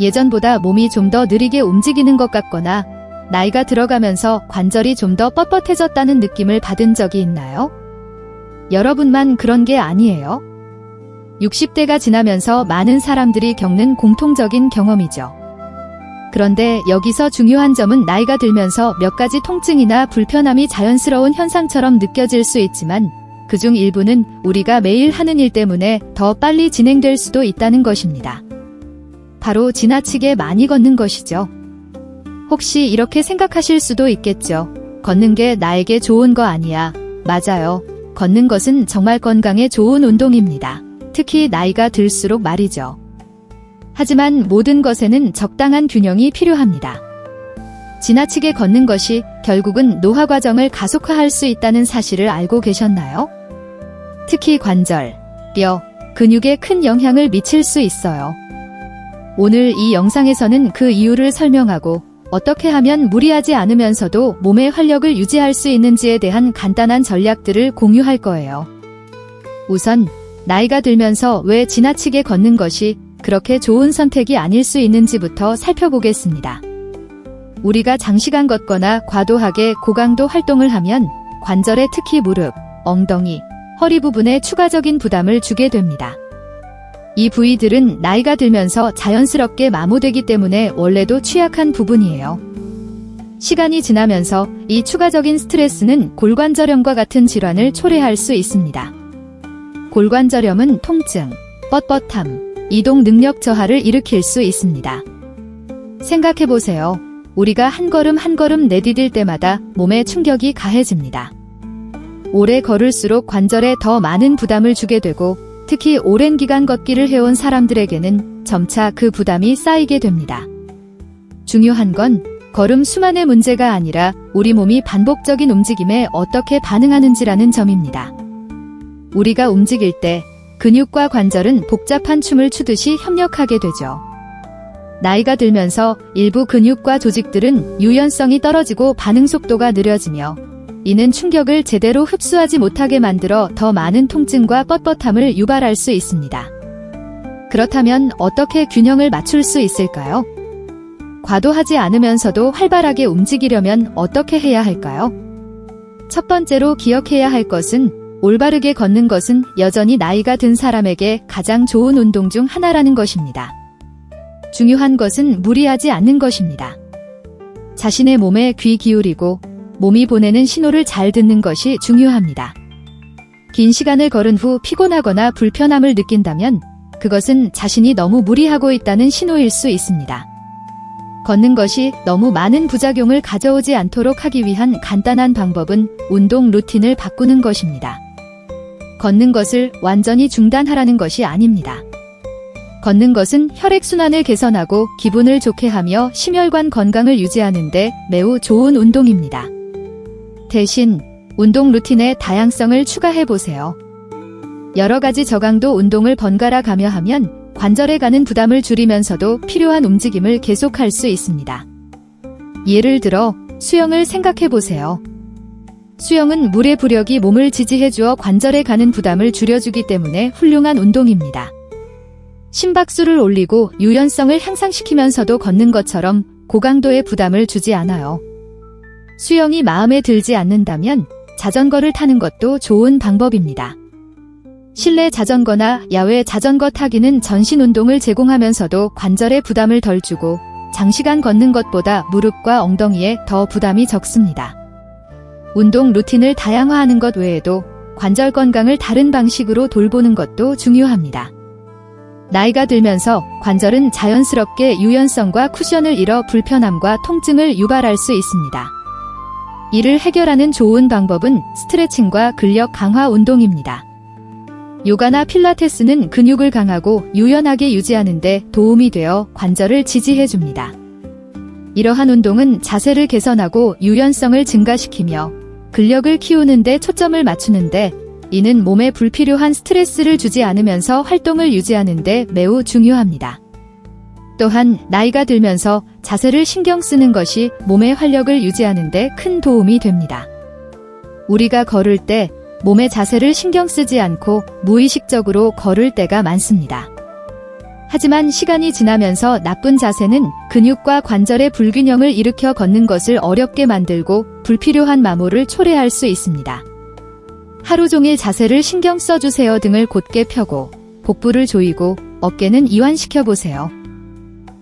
예전보다 몸이 좀 더 느리게 움직이는 것 같거나 나이가 들어가면서 관절이 좀 더 뻣뻣해졌다는 느낌을 받은 적이 있나요? 여러분만 그런 게 아니에요. 60대가 지나면서 많은 사람들이 겪는 공통적인 경험이죠. 그런데 여기서 중요한 점은 나이가 들면서 몇 가지 통증이나 불편함이 자연스러운 현상처럼 느껴질 수 있지만 그중 일부는 우리가 매일 하는 일 때문에 더 빨리 진행될 수도 있다는 것입니다. 바로 지나치게 많이 걷는 것이죠. 혹시 이렇게 생각하실 수도 있겠죠. 걷는 게 나에게 좋은 거 아니야. 맞아요. 걷는 것은 정말 건강에 좋은 운동입니다. 특히 나이가 들수록 말이죠. 하지만 모든 것에는 적당한 균형이 필요합니다. 지나치게 걷는 것이 결국은 노화 과정을 가속화할 수 있다는 사실을 알고 계셨나요? 특히 관절, 뼈, 근육에 큰 영향을 미칠 수 있어요. 오늘 이 영상에서는 그 이유를 설명하고 어떻게 하면 무리하지 않으면서도 몸의 활력을 유지할 수 있는지에 대한 간단한 전략들을 공유할 거예요. 우선 나이가 들면서 왜 지나치게 걷는 것이 그렇게 좋은 선택이 아닐 수 있는지부터 살펴보겠습니다. 우리가 장시간 걷거나 과도하게 고강도 활동을 하면 관절에 특히 무릎, 엉덩이, 허리 부분에 추가적인 부담을 주게 됩니다. 이 부위들은 나이가 들면서 자연스럽게 마모되기 때문에 원래도 취약한 부분이에요. 시간이 지나면서 이 추가적인 스트레스는 골관절염과 같은 질환을 초래할 수 있습니다. 골관절염은 통증, 뻣뻣함, 이동 능력 저하를 일으킬 수 있습니다. 생각해보세요. 우리가 한 걸음 한 걸음 내디딜 때마다 몸에 충격이 가해집니다. 오래 걸을수록 관절에 더 많은 부담을 주게 되고 특히 오랜 기간 걷기를 해온 사람들에게는 점차 그 부담이 쌓이게 됩니다. 중요한 건 걸음 수만의 문제가 아니라 우리 몸이 반복적인 움직임에 어떻게 반응하는지라는 점입니다. 우리가 움직일 때 근육과 관절은 복잡한 춤을 추듯이 협력하게 되죠. 나이가 들면서 일부 근육과 조직들은 유연성이 떨어지고 반응 속도가 느려지며 이는 충격을 제대로 흡수하지 못하게 만들어 더 많은 통증과 뻣뻣함을 유발할 수 있습니다. 그렇다면 어떻게 균형을 맞출 수 있을까요? 과도하지 않으면서도 활발하게 움직이려면 어떻게 해야 할까요? 첫 번째로 기억해야 할 것은 올바르게 걷는 것은 여전히 나이가 든 사람에게 가장 좋은 운동 중 하나라는 것입니다. 중요한 것은 무리하지 않는 것입니다. 자신의 몸에 귀 기울이고 몸이 보내는 신호를 잘 듣는 것이 중요합니다. 긴 시간을 걸은 후 피곤하거나 불편함을 느낀다면 그것은 자신이 너무 무리하고 있다는 신호일 수 있습니다. 걷는 것이 너무 많은 부작용을 가져오지 않도록 하기 위한 간단한 방법은 운동 루틴을 바꾸는 것입니다. 걷는 것을 완전히 중단하라는 것이 아닙니다. 걷는 것은 혈액순환을 개선하고 기분을 좋게 하며 심혈관 건강을 유지하는 데 매우 좋은 운동입니다. 대신 운동 루틴에 다양성을 추가해보세요. 여러 가지 저강도 운동을 번갈아 가며 하면 관절에 가는 부담을 줄이면서도 필요한 움직임을 계속할 수 있습니다. 예를 들어 수영을 생각해보세요. 수영은 물의 부력이 몸을 지지해주어 관절에 가는 부담을 줄여주기 때문에 훌륭한 운동입니다. 심박수를 올리고 유연성을 향상시키면서도 걷는 것처럼 고강도의 부담을 주지 않아요. 수영이 마음에 들지 않는다면 자전거를 타는 것도 좋은 방법입니다. 실내 자전거나 야외 자전거 타기는 전신 운동을 제공하면서도 관절에 부담을 덜 주고 장시간 걷는 것보다 무릎과 엉덩이에 더 부담이 적습니다. 운동 루틴을 다양화하는 것 외에도 관절 건강을 다른 방식으로 돌보는 것도 중요합니다. 나이가 들면서 관절은 자연스럽게 유연성과 쿠션을 잃어 불편함과 통증을 유발할 수 있습니다. 이를 해결하는 좋은 방법은 스트레칭과 근력 강화 운동입니다. 요가나 필라테스는 근육을 강하고 유연하게 유지하는 데 도움이 되어 관절을 지지해줍니다. 이러한 운동은 자세를 개선하고 유연성을 증가시키며 근력을 키우는 데 초점을 맞추는데 이는 몸에 불필요한 스트레스를 주지 않으면서 활동을 유지하는 데 매우 중요합니다. 또한 나이가 들면서 자세를 신경 쓰는 것이 몸의 활력을 유지하는 데 큰 도움이 됩니다. 우리가 걸을 때 몸의 자세를 신경 쓰지 않고 무의식적으로 걸을 때가 많습니다. 하지만 시간이 지나면서 나쁜 자세는 근육과 관절의 불균형을 일으켜 걷는 것을 어렵게 만들고 불필요한 마모를 초래할 수 있습니다. 하루 종일 자세를 신경 써주세요. 등을 곧게 펴고 복부를 조이고 어깨는 이완시켜 보세요.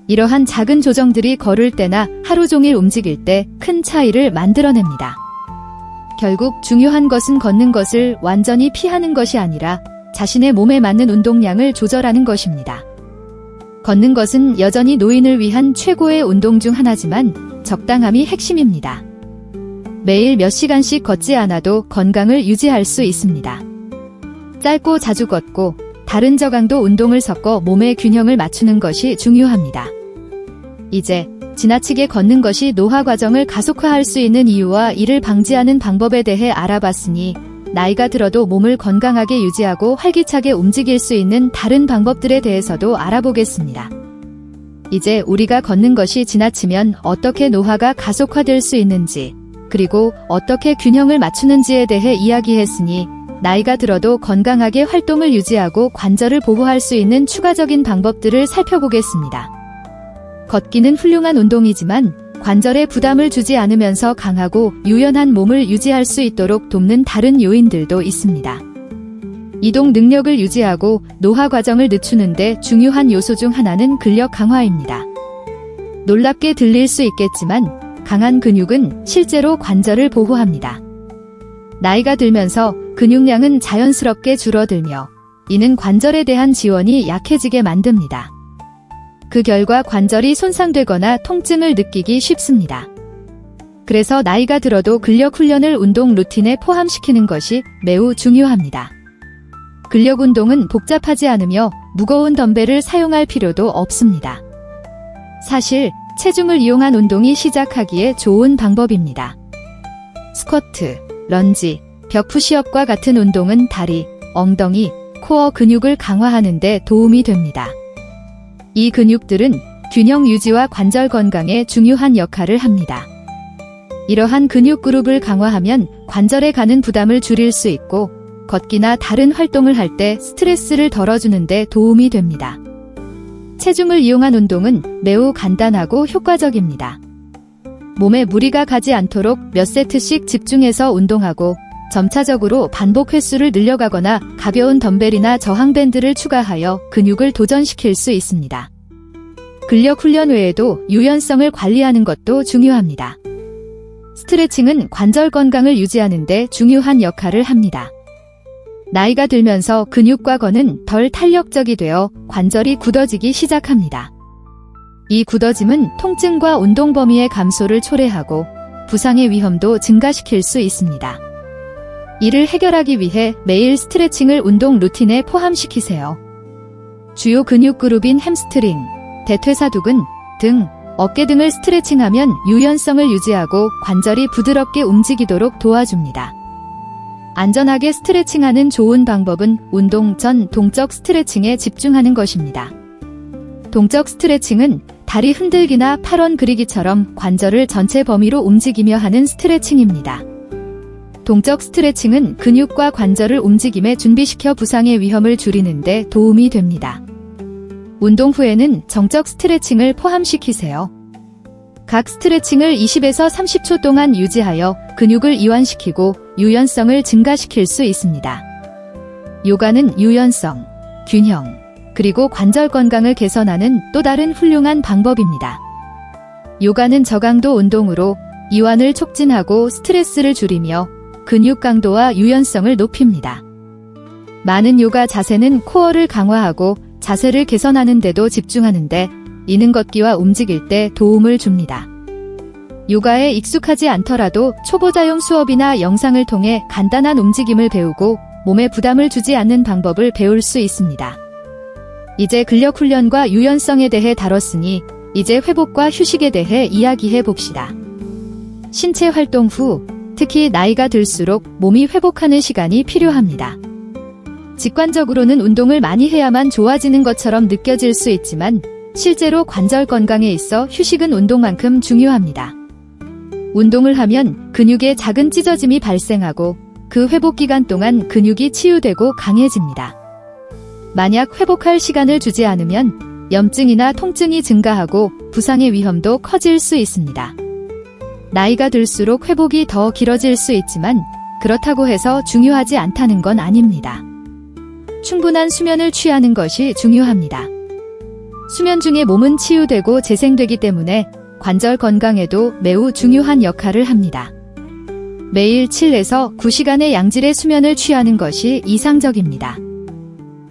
이러한 작은 조정들이 걸을 때나 하루 종일 움직일 때 큰 차이를 만들어냅니다. 결국 중요한 것은 걷는 것을 완전히 피하는 것이 아니라 자신의 몸에 맞는 운동량을 조절하는 것입니다. 걷는 것은 여전히 노인을 위한 최고의 운동 중 하나지만 적당함이 핵심입니다. 매일 몇 시간씩 걷지 않아도 건강을 유지할 수 있습니다. 짧고 자주 걷고 다른 저강도 운동을 섞어 몸의 균형을 맞추는 것이 중요합니다. 이제 지나치게 걷는 것이 노화 과정을 가속화할 수 있는 이유와 이를 방지하는 방법에 대해 알아봤으니 나이가 들어도 몸을 건강하게 유지하고 활기차게 움직일 수 있는 다른 방법들에 대해서도 알아보겠습니다. 이제 우리가 걷는 것이 지나치면 어떻게 노화가 가속화될 수 있는지, 그리고 어떻게 균형을 맞추는지에 대해 이야기했으니 나이가 들어도 건강하게 활동을 유지하고 관절을 보호할 수 있는 추가적인 방법들을 살펴보겠습니다. 걷기는 훌륭한 운동이지만 관절에 부담을 주지 않으면서 강하고 유연한 몸을 유지할 수 있도록 돕는 다른 요인들도 있습니다. 이동 능력을 유지하고 노화 과정을 늦추는 데 중요한 요소 중 하나는 근력 강화입니다. 놀랍게 들릴 수 있겠지만 강한 근육은 실제로 관절을 보호합니다. 나이가 들면서 근육량은 자연스럽게 줄어들며 이는 관절에 대한 지원이 약해지게 만듭니다. 그 결과 관절이 손상되거나 통증을 느끼기 쉽습니다. 그래서 나이가 들어도 근력 훈련을 운동 루틴에 포함시키는 것이 매우 중요합니다. 근력 운동은 복잡하지 않으며 무거운 덤벨을 사용할 필요도 없습니다. 사실 체중을 이용한 운동이 시작하기에 좋은 방법입니다. 스쿼트, 런지, 벽 푸시업과 같은 운동은 다리, 엉덩이, 코어 근육을 강화하는 데 도움이 됩니다. 이 근육들은 균형 유지와 관절 건강에 중요한 역할을 합니다. 이러한 근육 그룹을 강화하면 관절에 가는 부담을 줄일 수 있고 걷기나 다른 활동을 할 때 스트레스를 덜어주는 데 도움이 됩니다. 체중을 이용한 운동은 매우 간단하고 효과적입니다. 몸에 무리가 가지 않도록 몇 세트씩 집중해서 운동하고 점차적으로 반복 횟수를 늘려가거나 가벼운 덤벨이나 저항밴드를 추가하여 근육을 도전시킬 수 있습니다. 근력 훈련 외에도 유연성을 관리하는 것도 중요합니다. 스트레칭은 관절 건강을 유지하는 데 중요한 역할을 합니다. 나이가 들면서 근육과거는 덜 탄력적이 되어 관절이 굳어지기 시작합니다. 이 굳어짐은 통증과 운동 범위의 감소를 초래하고 부상의 위험도 증가시킬 수 있습니다. 이를 해결하기 위해 매일 스트레칭을 운동 루틴에 포함시키세요. 주요 근육 그룹인 햄스트링, 대퇴사두근, 등, 어깨 등을 스트레칭하면 유연성을 유지하고 관절이 부드럽게 움직이도록 도와줍니다. 안전하게 스트레칭하는 좋은 방법은 운동 전 동적 스트레칭에 집중하는 것입니다. 동적 스트레칭은 다리 흔들기나 팔원 그리기처럼 관절을 전체 범위로 움직이며 하는 스트레칭입니다. 동적 스트레칭은 근육과 관절을 움직임에 준비시켜 부상의 위험을 줄이는 데 도움이 됩니다. 운동 후에는 정적 스트레칭을 포함시키세요. 각 스트레칭을 20에서 30초 동안 유지하여 근육을 이완시키고 유연성을 증가시킬 수 있습니다. 요가는 유연성, 균형, 그리고 관절 건강을 개선하는 또 다른 훌륭한 방법입니다. 요가는 저강도 운동으로 이완을 촉진하고 스트레스를 줄이며 근육 강도와 유연성을 높입니다. 많은 요가 자세는 코어를 강화하고 자세를 개선하는 데도 집중하는데 이는 걷기와 움직일 때 도움을 줍니다. 요가에 익숙하지 않더라도 초보자용 수업이나 영상을 통해 간단한 움직임을 배우고 몸에 부담을 주지 않는 방법을 배울 수 있습니다. 이제 근력 훈련과 유연성에 대해 다뤘으니 이제 회복과 휴식에 대해 이야기해 봅시다. 신체 활동 후 특히 나이가 들수록 몸이 회복하는 시간이 필요합니다. 직관적으로는 운동을 많이 해야만 좋아지는 것처럼 느껴질 수 있지만 실제로 관절 건강에 있어 휴식은 운동만큼 중요합니다. 운동을 하면 근육에 작은 찢어짐이 발생하고 그 회복 기간 동안 근육이 치유되고 강해집니다. 만약 회복할 시간을 주지 않으면 염증이나 통증이 증가하고 부상의 위험도 커질 수 있습니다. 나이가 들수록 회복이 더 길어질 수 있지만 그렇다고 해서 중요하지 않다는 건 아닙니다. 충분한 수면을 취하는 것이 중요합니다. 수면 중에 몸은 치유되고 재생되기 때문에 관절 건강에도 매우 중요한 역할을 합니다. 매일 7에서 9시간의 양질의 수면을 취하는 것이 이상적입니다.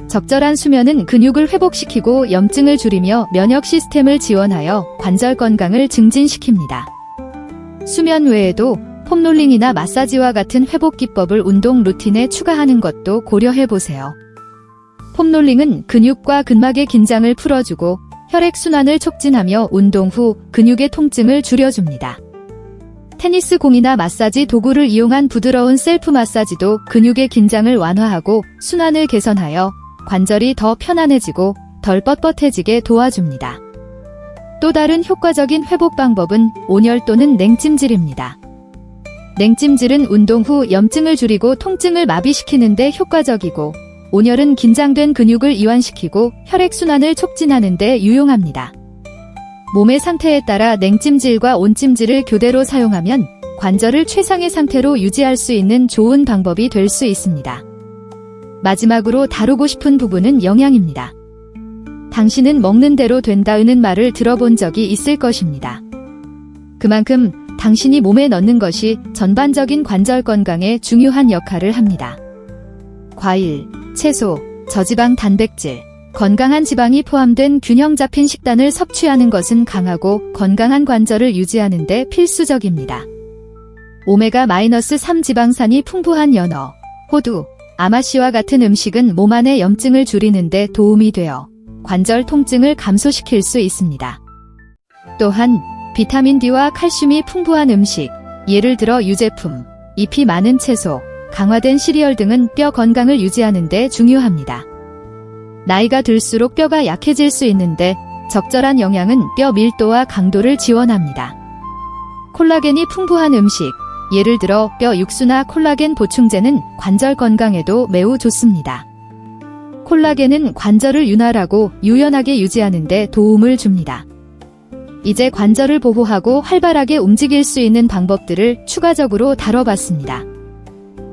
적절한 수면은 근육을 회복시키고 염증을 줄이며 면역 시스템을 지원하여 관절 건강을 증진시킵니다. 수면 외에도 폼롤링이나 마사지와 같은 회복 기법을 운동 루틴에 추가하는 것도 고려해보세요. 폼롤링은 근육과 근막의 긴장을 풀어주고 혈액순환을 촉진하며 운동 후 근육의 통증을 줄여줍니다. 테니스 공이나 마사지 도구를 이용한 부드러운 셀프 마사지도 근육의 긴장을 완화하고 순환을 개선하여 관절이 더 편안해지고 덜 뻣뻣해지게 도와줍니다. 또 다른 효과적인 회복 방법은 온열 또는 냉찜질입니다. 냉찜질은 운동 후 염증을 줄이고 통증을 마비시키는 데 효과적이고, 온열은 긴장된 근육을 이완시키고 혈액순환을 촉진하는 데 유용합니다. 몸의 상태에 따라 냉찜질과 온찜질을 교대로 사용하면 관절을 최상의 상태로 유지할 수 있는 좋은 방법이 될 수 있습니다. 마지막으로 다루고 싶은 부분은 영양입니다. 당신은 먹는 대로 된다는 말을 들어본 적이 있을 것입니다. 그만큼 당신이 몸에 넣는 것이 전반적인 관절 건강에 중요한 역할을 합니다. 과일, 채소, 저지방 단백질, 건강한 지방이 포함된 균형 잡힌 식단을 섭취하는 것은 강하고 건강한 관절을 유지하는 데 필수적입니다. 오메가-3 지방산이 풍부한 연어, 호두, 아마씨와 같은 음식은 몸 안의 염증을 줄이는 데 도움이 되어 관절 통증을 감소시킬 수 있습니다. 또한 비타민 D와 칼슘이 풍부한 음식, 예를 들어 유제품, 잎이 많은 채소, 강화된 시리얼 등은 뼈 건강을 유지하는 데 중요합니다. 나이가 들수록 뼈가 약해질 수 있는데 적절한 영양은 뼈 밀도와 강도를 지원합니다. 콜라겐이 풍부한 음식, 예를 들어 뼈 육수나 콜라겐 보충제는 관절 건강에도 매우 좋습니다. 콜라겐은 관절을 윤활하고 유연하게 유지하는 데 도움을 줍니다. 이제 관절을 보호하고 활발하게 움직일 수 있는 방법들을 추가적으로 다뤄봤습니다.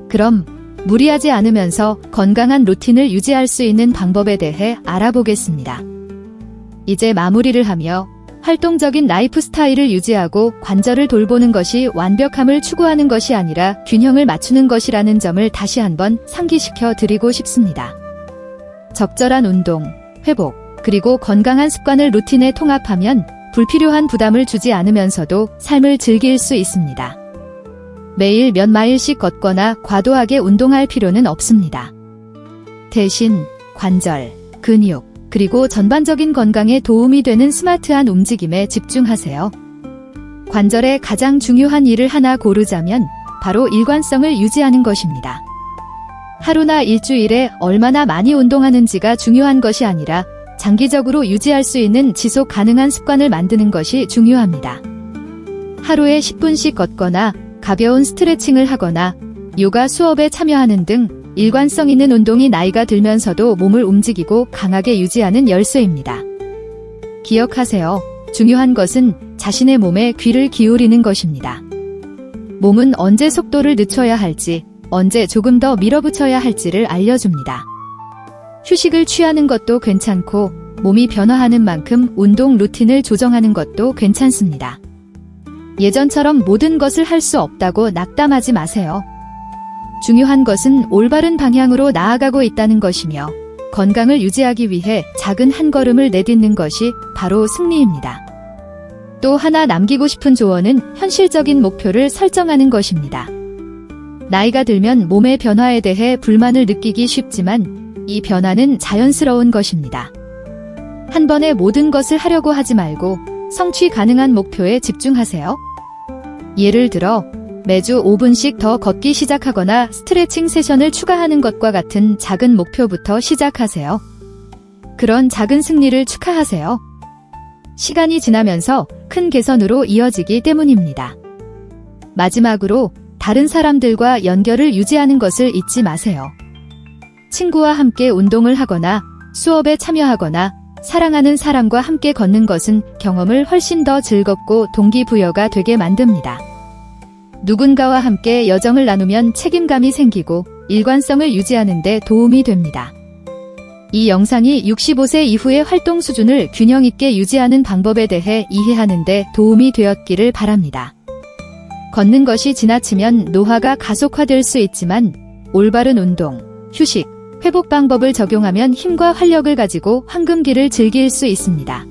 그럼 무리하지 않으면서 건강한 루틴을 유지할 수 있는 방법에 대해 알아보겠습니다. 이제 마무리를 하며 활동적인 라이프 스타일을 유지하고 관절을 돌보는 것이 완벽함을 추구하는 것이 아니라 균형을 맞추는 것이라는 점을 다시 한번 상기시켜 드리고 싶습니다. 적절한 운동, 회복, 그리고 건강한 습관을 루틴에 통합하면 불필요한 부담을 주지 않으면서도 삶을 즐길 수 있습니다. 매일 몇 마일씩 걷거나 과도하게 운동할 필요는 없습니다. 대신 관절, 근육, 그리고 전반적인 건강에 도움이 되는 스마트한 움직임에 집중하세요. 관절의 가장 중요한 일을 하나 고르자면 바로 일관성을 유지하는 것입니다. 하루나 일주일에 얼마나 많이 운동하는지가 중요한 것이 아니라 장기적으로 유지할 수 있는 지속 가능한 습관을 만드는 것이 중요합니다. 하루에 10분씩 걷거나 가벼운 스트레칭을 하거나 요가 수업에 참여하는 등 일관성 있는 운동이 나이가 들면서도 몸을 움직이고 강하게 유지하는 열쇠입니다. 기억하세요. 중요한 것은 자신의 몸에 귀를 기울이는 것입니다. 몸은 언제 속도를 늦춰야 할지, 언제 조금 더 밀어붙여야 할지를 알려줍니다. 휴식을 취하는 것도 괜찮고 몸이 변화하는 만큼 운동 루틴을 조정하는 것도 괜찮습니다. 예전처럼 모든 것을 할 수 없다고 낙담하지 마세요. 중요한 것은 올바른 방향으로 나아가고 있다는 것이며 건강을 유지하기 위해 작은 한 걸음을 내딛는 것이 바로 승리입니다. 또 하나 남기고 싶은 조언은 현실적인 목표를 설정하는 것입니다. 나이가 들면 몸의 변화에 대해 불만을 느끼기 쉽지만 이 변화는 자연스러운 것입니다. 한 번에 모든 것을 하려고 하지 말고 성취 가능한 목표에 집중하세요. 예를 들어 매주 5분씩 더 걷기 시작하거나 스트레칭 세션을 추가하는 것과 같은 작은 목표부터 시작하세요. 그런 작은 승리를 축하하세요. 시간이 지나면서 큰 개선으로 이어지기 때문입니다. 마지막으로 다른 사람들과 연결을 유지하는 것을 잊지 마세요. 친구와 함께 운동을 하거나 수업에 참여하거나 사랑하는 사람과 함께 걷는 것은 경험을 훨씬 더 즐겁고 동기부여가 되게 만듭니다. 누군가와 함께 여정을 나누면 책임감이 생기고 일관성을 유지하는 데 도움이 됩니다. 이 영상이 65세 이후의 활동 수준을 균형 있게 유지하는 방법에 대해 이해하는 데 도움이 되었기를 바랍니다. 걷는 것이 지나치면 노화가 가속화될 수 있지만 올바른 운동, 휴식, 회복 방법을 적용하면 힘과 활력을 가지고 황금기를 즐길 수 있습니다.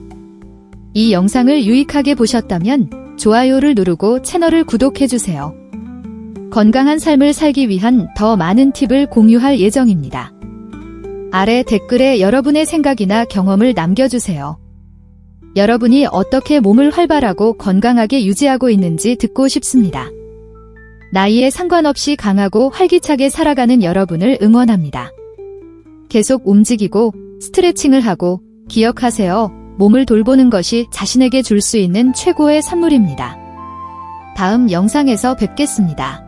이 영상을 유익하게 보셨다면 좋아요를 누르고 채널을 구독해주세요. 건강한 삶을 살기 위한 더 많은 팁을 공유할 예정입니다. 아래 댓글에 여러분의 생각이나 경험을 남겨주세요. 여러분이 어떻게 몸을 활발하고 건강하게 유지하고 있는지 듣고 싶습니다. 나이에 상관없이 강하고 활기차게 살아가는 여러분을 응원합니다. 계속 움직이고 스트레칭을 하고 기억하세요. 몸을 돌보는 것이 자신에게 줄 수 있는 최고의 선물입니다. 다음 영상에서 뵙겠습니다.